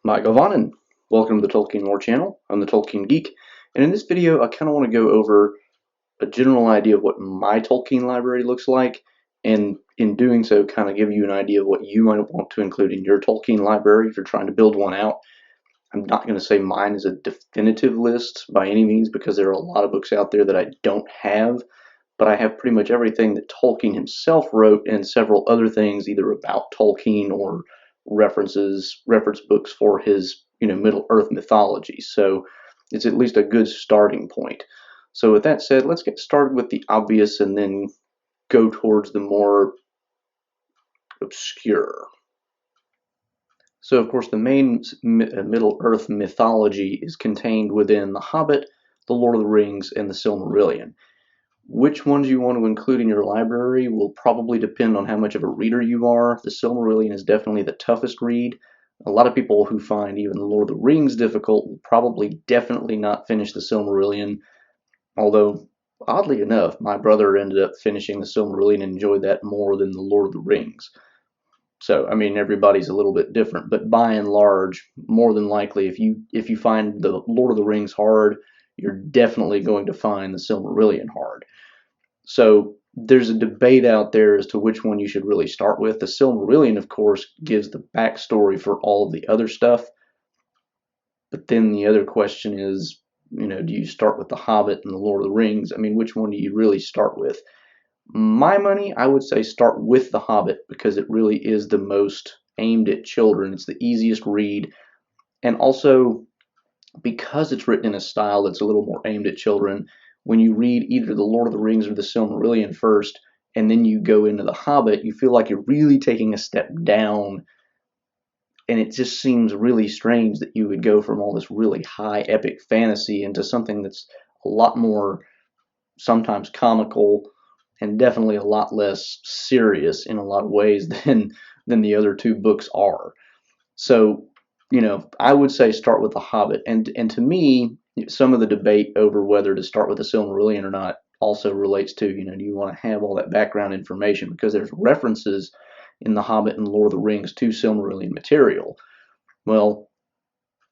Govanen. Welcome to the Tolkien Lore channel. I'm the Tolkien Geek, and in this video I kind of want to go over a general idea of what my Tolkien library looks like, and in doing so kind of give you an idea of what you might want to include in your Tolkien library if you're trying to build one out. I'm not going to say mine is a definitive list by any means because there are a lot of books out there that I don't have, but I have pretty much everything that Tolkien himself wrote and several other things either about Tolkien or reference books for his Middle-earth mythology. So it's at least a good starting point. So with that said, let's get started with the obvious and then go towards the more obscure. So of course the main Middle-earth mythology is contained within The Hobbit, The Lord of the Rings, and the Silmarillion. Which ones you want to include in your library will probably depend on how much of a reader you are. The Silmarillion is definitely the toughest read. A lot of people who find even The Lord of the Rings difficult will probably definitely not finish the Silmarillion, although oddly enough my brother ended up finishing the Silmarillion and enjoyed that more than The Lord of the Rings. So I mean everybody's a little bit different, but by and large, more than likely if you find the Lord of the Rings hard, you're definitely going to find the Silmarillion hard. So there's a debate out there as to which one you should really start with. The Silmarillion, of course, gives the backstory for all of the other stuff. But then the other question is, do you start with The Hobbit and The Lord of the Rings? I mean, which one do you really start with? My money, I would say start with The Hobbit because it really is the most aimed at children. It's the easiest read. And also, because it's written in a style that's a little more aimed at children, when you read either The Lord of the Rings or the Silmarillion first, and then you go into The Hobbit, you feel like you're really taking a step down, and it just seems really strange that you would go from all this really high epic fantasy into something that's a lot more sometimes comical and definitely a lot less serious in a lot of ways than the other two books are. So I would say start with The Hobbit. And to me, some of the debate over whether to start with the Silmarillion or not also relates to, do you want to have all that background information? Because there's references in The Hobbit and Lord of the Rings to Silmarillion material. Well,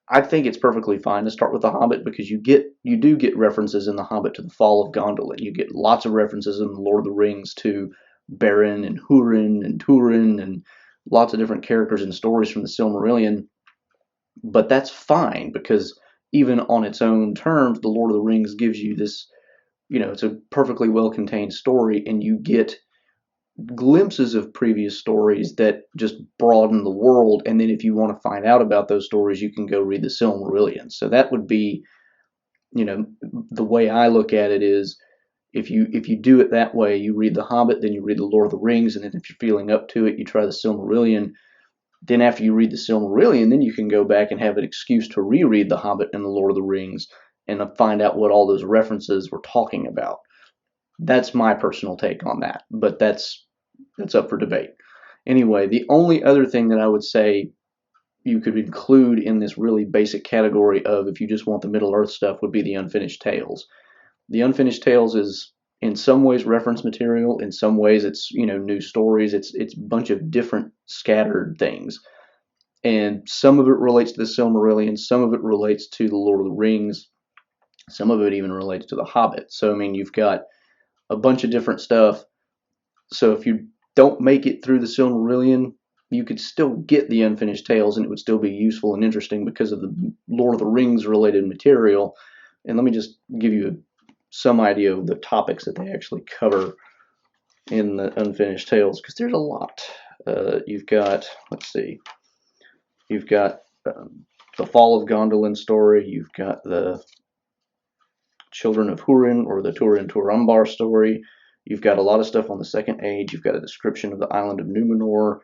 I think it's perfectly fine to start with The Hobbit because you do get references in The Hobbit to the fall of Gondolin. You get lots of references in the Lord of the Rings to Beren and Hurin and Turin and lots of different characters and stories from the Silmarillion. But that's fine because even on its own terms, The Lord of the Rings gives you this, it's a perfectly well-contained story, and you get glimpses of previous stories that just broaden the world. And then if you want to find out about those stories, you can go read the Silmarillion. So that would be, the way I look at it is if you do it that way, you read The Hobbit, then you read the Lord of the Rings, and then if you're feeling up to it, you try the Silmarillion. Then after you read the Silmarillion, then you can go back and have an excuse to reread The Hobbit and the Lord of the Rings and find out what all those references were talking about. That's my personal take on that, but that's up for debate. Anyway, the only other thing that I would say you could include in this really basic category of if you just want the Middle-earth stuff would be the Unfinished Tales. The Unfinished Tales is in some ways reference material, in some ways it's new stories, it's a bunch of different scattered things, and some of it relates to the Silmarillion, some of it relates to the Lord of the Rings, some of it even relates to the Hobbit. So I mean you've got a bunch of different stuff. So if you don't make it through the Silmarillion, you could still get the Unfinished Tales and it would still be useful and interesting because of the Lord of the Rings related material. And let me just give you some idea of the topics that they actually cover in the Unfinished Tales, because there's a lot. You've got, let's see, you've got the Fall of Gondolin story, you've got the Children of Hurin or the Turin Turambar story, you've got a lot of stuff on the Second Age, you've got a description of the island of Numenor,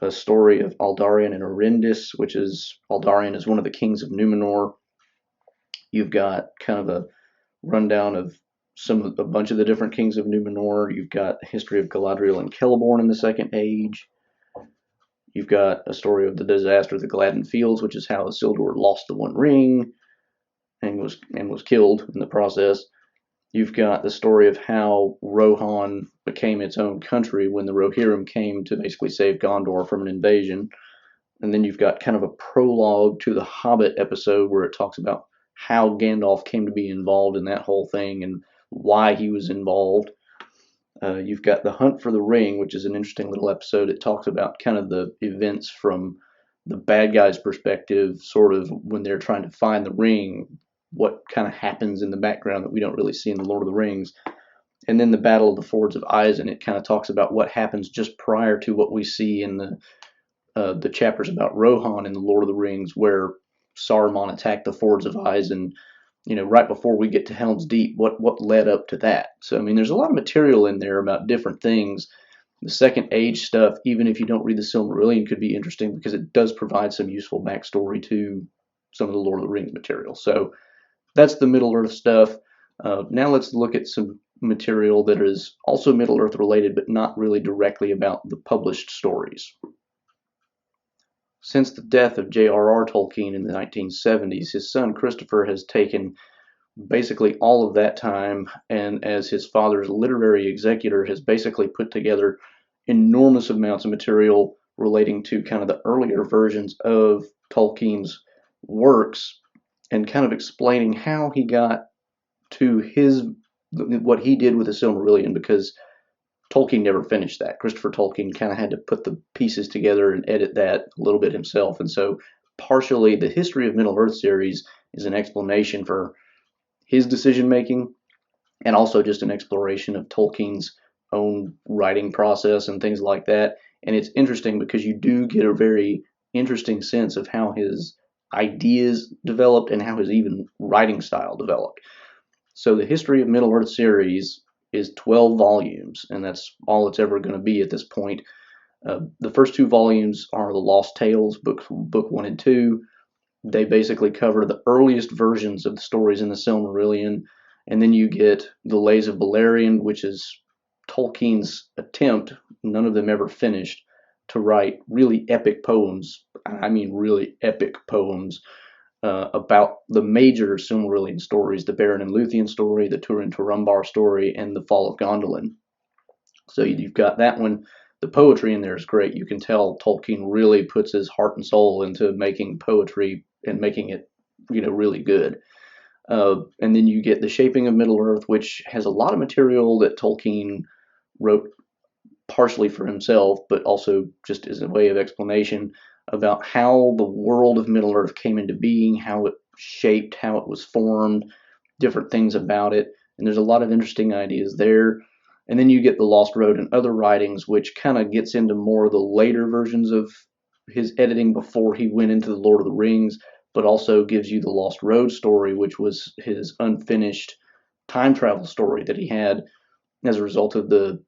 a story of Aldarion and Arendis, which is, Aldarion is one of the kings of Numenor. You've got kind of a rundown of a bunch of the different kings of Numenor. You've got a history of Galadriel and Celeborn in the Second Age. You've got a story of the disaster of the Gladden Fields, which is how Isildur lost the One Ring and was killed in the process. You've got the story of how Rohan became its own country when the Rohirrim came to basically save Gondor from an invasion. And then you've got kind of a prologue to the Hobbit episode where it talks about how Gandalf came to be involved in that whole thing and why he was involved. You've got the Hunt for the Ring, which is an interesting little episode. It talks about kind of the events from the bad guy's perspective, sort of when they're trying to find the ring, what kind of happens in the background that we don't really see in the Lord of the Rings. And then the Battle of the Fords of Isen, it kind of talks about what happens just prior to what we see in the chapters about Rohan in the Lord of the Rings, where Saruman attacked the Fords of Isen, right before we get to Helm's Deep, what led up to that. So I mean, there's a lot of material in there about different things. The Second Age stuff, even if you don't read the Silmarillion, could be interesting because it does provide some useful backstory to some of the Lord of the Rings material. So that's the Middle Earth stuff. Now let's look at some material that is also Middle Earth related, but not really directly about the published stories. Since the death of J.R.R. Tolkien in the 1970s, his son Christopher has taken basically all of that time, and as his father's literary executor, has basically put together enormous amounts of material relating to kind of the earlier versions of Tolkien's works and kind of explaining how he got to what he did with the Silmarillion, because Tolkien never finished that. Christopher Tolkien kind of had to put the pieces together and edit that a little bit himself. And so partially the History of Middle-earth series is an explanation for his decision making and also just an exploration of Tolkien's own writing process and things like that. And it's interesting because you do get a very interesting sense of how his ideas developed and how his even writing style developed. So the History of Middle-earth series is 12 volumes, and that's all it's ever going to be at this point. The first 2 volumes are the Lost Tales, book 1 and 2. They basically cover the earliest versions of the stories in the Silmarillion, and then you get the Lays of Beleriand, which is Tolkien's attempt, none of them ever finished, to write really epic poems, I mean really epic poems, about the major Silmarillion stories, the Beren and Luthien story, the Turin Turambar story, and the Fall of Gondolin. So you've got that one. The poetry in there is great. You can tell Tolkien really puts his heart and soul into making poetry and making it, really good. And then you get The Shaping of Middle-earth, which has a lot of material that Tolkien wrote partially for himself, but also just as a way of explanation about how the world of Middle-earth came into being, how it shaped, how it was formed, different things about it. And there's a lot of interesting ideas there. And then you get The Lost Road and Other Writings, which kind of gets into more of the later versions of his editing before he went into the Lord of the Rings, but also gives you the Lost Road story, which was his unfinished time travel story that he had as a result of the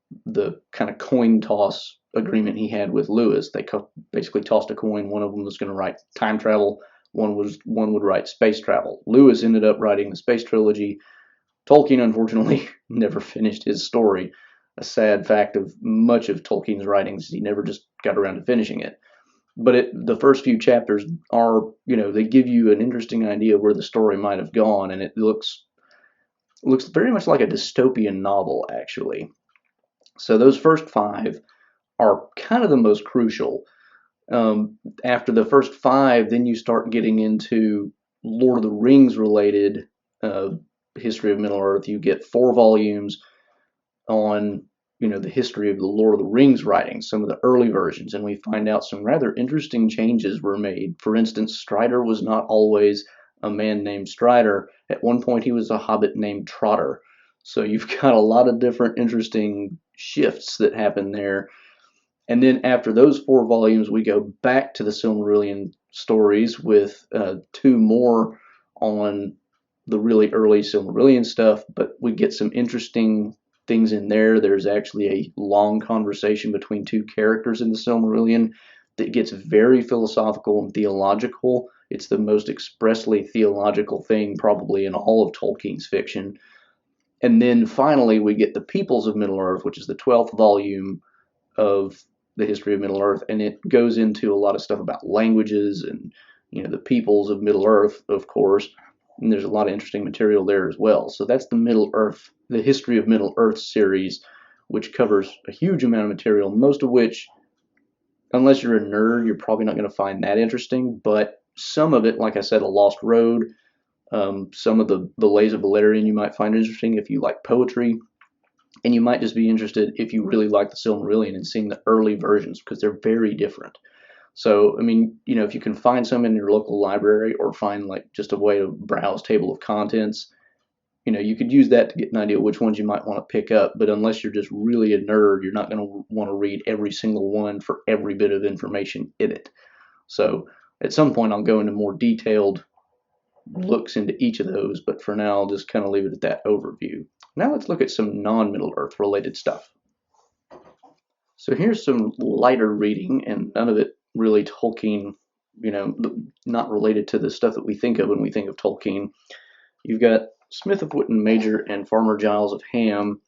kind of coin toss agreement he had with Lewis. They basically tossed a coin. One of them was going to write time travel. One would write space travel. Lewis ended up writing the space trilogy. Tolkien, unfortunately, never finished his story. A sad fact of much of Tolkien's writings, he never just got around to finishing it. But the first few chapters are, they give you an interesting idea of where the story might have gone, and it looks very much like a dystopian novel, actually. So those first 5 are kind of the most crucial. After the first 5, then you start getting into Lord of the Rings related History of Middle-earth. You get 4 volumes on the history of the Lord of the Rings writings, some of the early versions, and we find out some rather interesting changes were made. For instance, Strider was not always a man named Strider. At one point he was a hobbit named Trotter. So you've got a lot of different interesting shifts that happen there. And then after those 4 volumes, we go back to the Silmarillion stories with 2 more on the really early Silmarillion stuff, but we get some interesting things in there. There's actually a long conversation between 2 characters in the Silmarillion that gets very philosophical and theological. It's the most expressly theological thing probably in all of Tolkien's fiction. And then finally we get the Peoples of Middle-earth, which is the 12th volume of the History of Middle-earth, and it goes into a lot of stuff about languages and the peoples of Middle-earth, of course. And there's a lot of interesting material there as well. So that's the History of Middle-earth series, which covers a huge amount of material, most of which Unless you're a nerd, you're probably not going to find that interesting. But some of it, like I said, A Lost Road, some of the Lays of Valerian you might find interesting if you like poetry. And you might just be interested if you really like the Silmarillion and seeing the early versions because they're very different. So, I mean, if you can find some in your local library or find like just a way to browse table of contents, you could use that to get an idea of which ones you might want to pick up. But unless you're just really a nerd, you're not going to want to read every single one for every bit of information in it. So, at some point, I'll go into more detailed looks into each of those, but for now, I'll just kind of leave it at that overview. Now, let's look at some non Middle Earth related stuff. So, here's some lighter reading, and none of it really Tolkien, not related to the stuff that we think of when we think of Tolkien. You've got Smith of Wotton Major and Farmer Giles of Ham,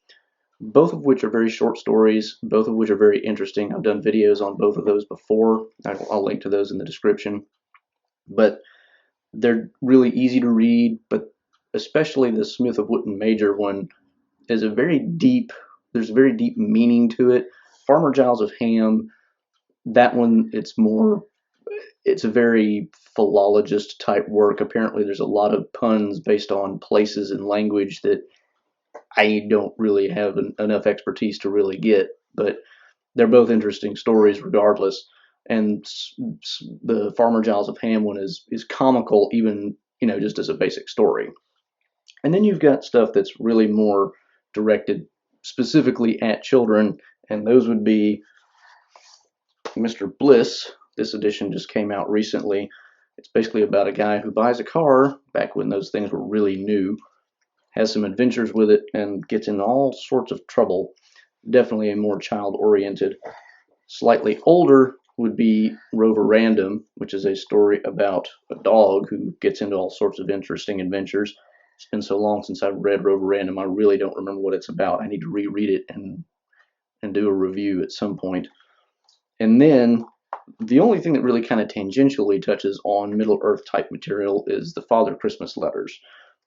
both of which are very short stories, both of which are very interesting. I've done videos on both of those before. I'll link to those in the description. But they're really easy to read, but especially the Smith of Wotton Major one is there's a very deep meaning to it. Farmer Giles of Ham, that one, it's a very philologist type work. Apparently, there's a lot of puns based on places and language that I don't really have enough expertise to really get, but they're both interesting stories regardless. And the Farmer Giles of Ham one is comical, even just as a basic story. And then you've got stuff that's really more directed specifically at children, and those would be Mr. Bliss. This edition just came out recently. It's basically about a guy who buys a car back when those things were really new, has some adventures with it, and gets in all sorts of trouble. Definitely a more child-oriented. Slightly older would be Rover Random, which is a story about a dog who gets into all sorts of interesting adventures. It's been so long since I've read Rover Random, I really don't remember what it's about. I need to reread it and do a review at some point. And then the only thing that really kind of tangentially touches on Middle Earth type material is the Father Christmas letters.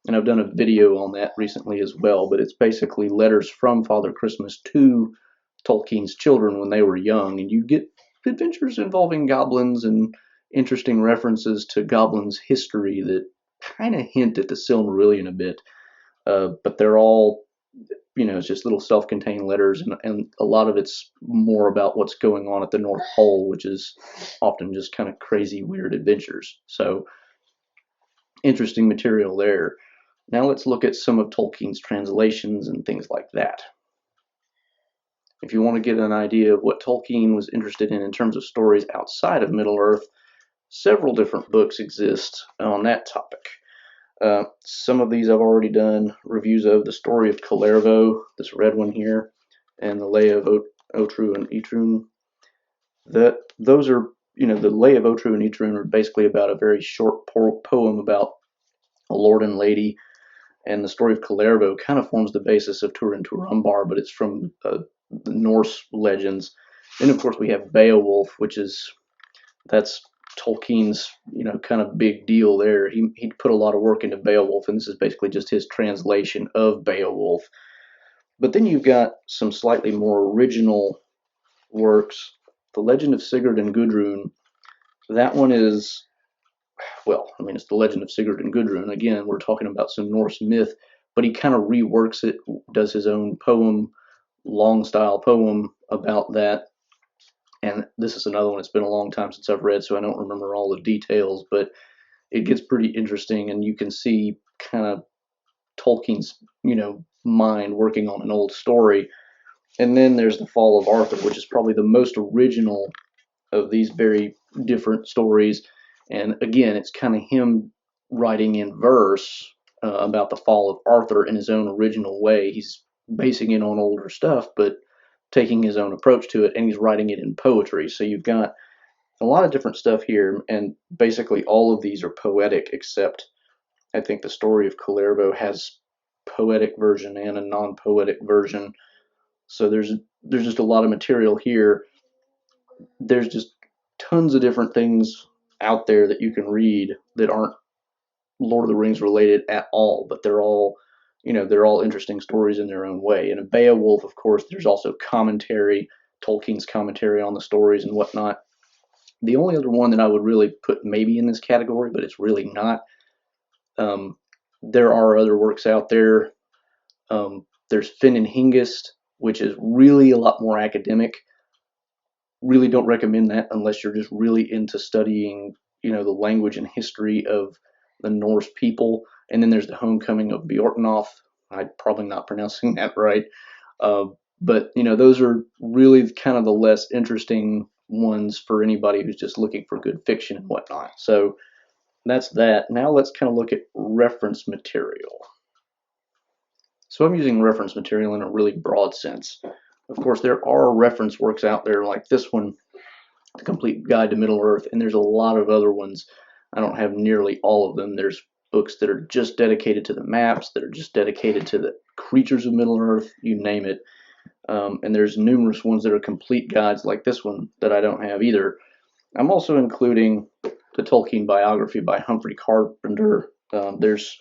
And I've done a video on that recently as well, but it's basically letters from Father Christmas to Tolkien's children when they were young, and you get adventures involving goblins and interesting references to goblins' history that kind of hint at the Silmarillion a bit. But they're all, it's just little self-contained letters, and a lot of it's more about what's going on at the North Pole, which is often just kind of crazy, weird adventures. So interesting material there. Now let's look at some of Tolkien's translations and things like that. If you want to get an idea of what Tolkien was interested in terms of stories outside of Middle-earth, several different books exist on that topic. Some of these I've already done reviews of. The Story of Kullervo, this red one here, and the Lay of Otru and Itrun. Those are, the Lay of Otru and Itrun are basically about a very short poem about a lord and lady, and the Story of Kullervo kind of forms the basis of Turin Turambar, but it's from the Norse legends. Then, of course, we have Beowulf, that's Tolkien's, kind of big deal there. He put a lot of work into Beowulf, and this is basically just his translation of Beowulf. But then you've got some slightly more original works. The Legend of Sigurd and Gudrun, that one is, it's the Legend of Sigurd and Gudrun. Again, we're talking about some Norse myth, but he kind of reworks it, does his own poem, long style poem about that. And this is another one. It's been a long time since I've read, so I don't remember all the details, but it gets pretty interesting, and you can see kind of Tolkien's, mind working on an old story. And then there's The Fall of Arthur, which is probably the most original of these very different stories. And again, it's kind of him writing in verse about the fall of Arthur in his own original way. He's basing it on older stuff, but taking his own approach to it, and he's writing it in poetry. So you've got a lot of different stuff here, and basically all of these are poetic, except I think the Story of Kullervo has poetic version and a non-poetic version. So there's just a lot of material here. There's just tons of different things out there that you can read that aren't Lord of the Rings related at all, but they're all interesting stories in their own way. And in Beowulf, of course, there's also commentary Tolkien's commentary on the stories and whatnot. The only other one that I would really put maybe in this category, but it's really not. There are other works out there. There's Finn and Hengist, which is really a lot more academic. Really don't recommend that unless you're just really into studying, the language and history of the Norse people. And then there's the Homecoming of Bjornhof. I'm probably not pronouncing that right. But those are really kind of the less interesting ones for anybody who's just looking for good fiction and whatnot. So that's that. Now let's kind of look at reference material. So I'm using reference material in a really broad sense. Of course, there are reference works out there like this one, The Complete Guide to Middle-earth, and there's a lot of other ones. I don't have nearly all of them. There's books that are just dedicated to the maps, that are just dedicated to the creatures of Middle-earth, you name it. And there's numerous ones that are complete guides like this one that I don't have either. I'm also including the Tolkien biography by Humphrey Carpenter. There's,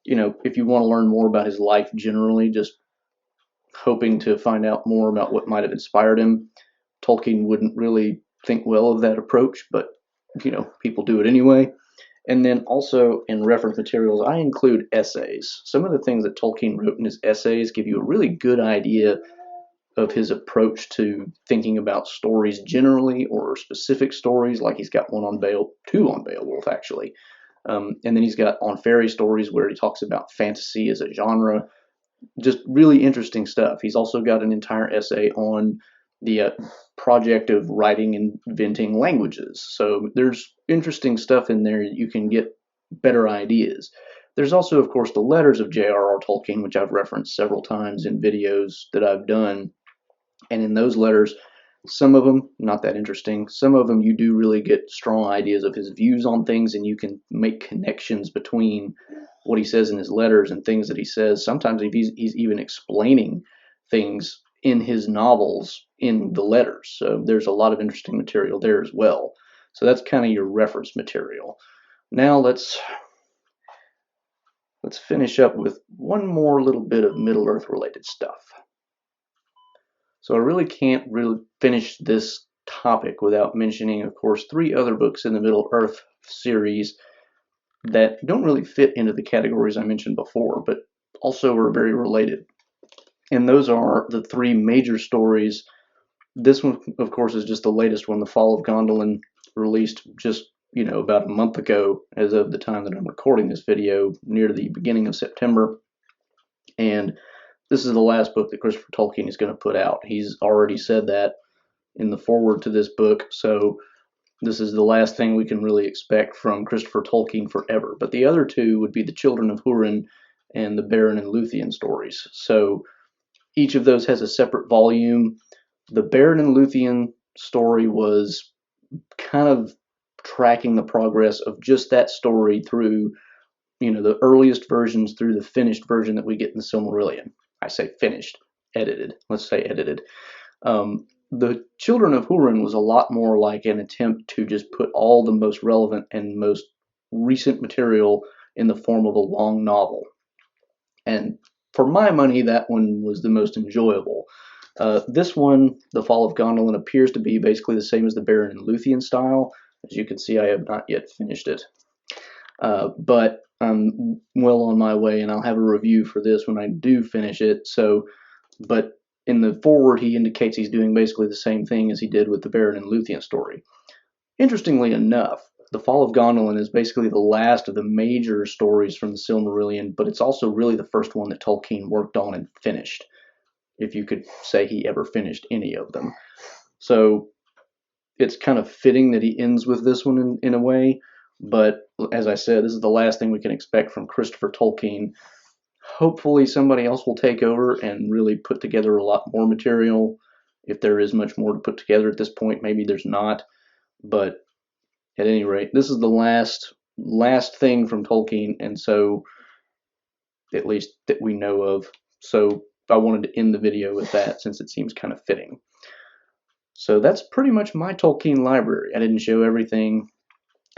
if you want to learn more about his life generally, just hoping to find out more about what might have inspired him, Tolkien wouldn't really think well of that approach, but, people do it anyway. And then also in reference materials, I include essays. Some of the things that Tolkien wrote in his essays give you a really good idea of his approach to thinking about stories generally or specific stories, like he's got two on Beowulf actually. And then he's got on fairy stories where he talks about fantasy as a genre. Just really interesting stuff. He's also got an entire essay on the project of writing and inventing languages. So there's interesting stuff in there. You can get better ideas. There's also, of course, the letters of J.R.R. Tolkien, which I've referenced several times in videos that I've done. And in those letters, some of them not that interesting. Some of them you do really get strong ideas of his views on things, and you can make connections between what he says in his letters and things that he says. Sometimes he's even explaining things in his novels in the letters. So there's a lot of interesting material there as well. So that's kind of your reference material. Now let's finish up with one more little bit of Middle-earth related stuff. So I really can't finish this topic without mentioning, of course, 3 other books in the Middle-earth series that don't really fit into the categories I mentioned before, but also are very related. And those are the 3 major stories. This one, of course, is just the latest one, The Fall of Gondolin, released just, about a month ago as of the time that I'm recording this video, near the beginning of September. And this is the last book that Christopher Tolkien is going to put out. He's already said that in the foreword to this book, so this is the last thing we can really expect from Christopher Tolkien forever. But the other 2 would be The Children of Húrin and the Beren and Luthien stories. So each of those has a separate volume. The Beren and Luthien story was kind of tracking the progress of just that story through, the earliest versions through the finished version that we get in the Silmarillion. I say finished, edited. Let's say edited. The Children of Húrin was a lot more like an attempt to just put all the most relevant and most recent material in the form of a long novel. And for my money, that one was the most enjoyable. This one, The Fall of Gondolin, appears to be basically the same as the Beren and Luthien style. As you can see, I have not yet finished it. But I'm well on my way, and I'll have a review for this when I do finish it. But in the foreword, he indicates he's doing basically the same thing as he did with the Beren and Luthien story. Interestingly enough, The Fall of Gondolin is basically the last of the major stories from the Silmarillion, but it's also really the first one that Tolkien worked on and finished, if you could say he ever finished any of them. So it's kind of fitting that he ends with this one in a way, but as I said, this is the last thing we can expect from Christopher Tolkien. Hopefully somebody else will take over and really put together a lot more material. If there is much more to put together at this point, maybe there's not. But at any rate, this is the last thing from Tolkien, and so at least that we know of. So I wanted to end the video with that since it seems kind of fitting. So that's pretty much my Tolkien library. I didn't show everything.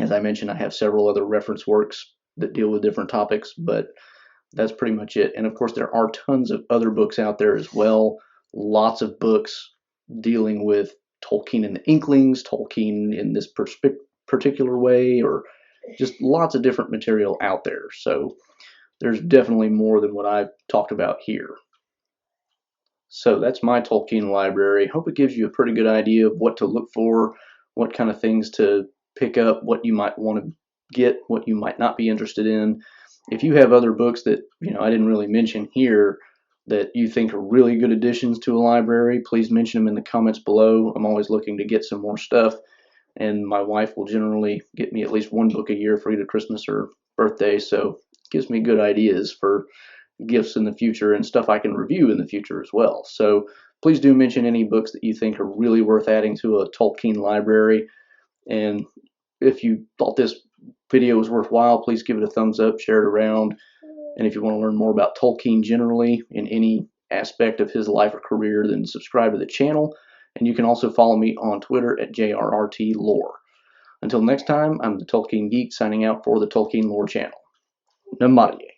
As I mentioned, I have several other reference works that deal with different topics, but that's pretty much it. And of course, there are tons of other books out there as well. Lots of books dealing with Tolkien and the Inklings, Tolkien in this particular way, or just lots of different material out there. So there's definitely more than what I've talked about here. So that's my Tolkien library. Hope it gives you a pretty good idea of what to look for, what kind of things to pick up, what you might want to get, what you might not be interested in. If you have other books that I didn't really mention here that you think are really good additions to a library, please mention them in the comments below. I'm always looking to get some more stuff, and my wife will generally get me at least one book a year for either Christmas or birthday, so it gives me good ideas for gifts in the future and stuff I can review in the future as well. So please do mention any books that you think are really worth adding to a Tolkien library. And if you thought this video was worthwhile, please give it a thumbs up, share it around. And if you want to learn more about Tolkien generally in any aspect of his life or career, then subscribe to the channel. And you can also follow me on Twitter at JRRTLore. Until next time, I'm the Tolkien Geek signing out for the Tolkien Lore channel. Namaste.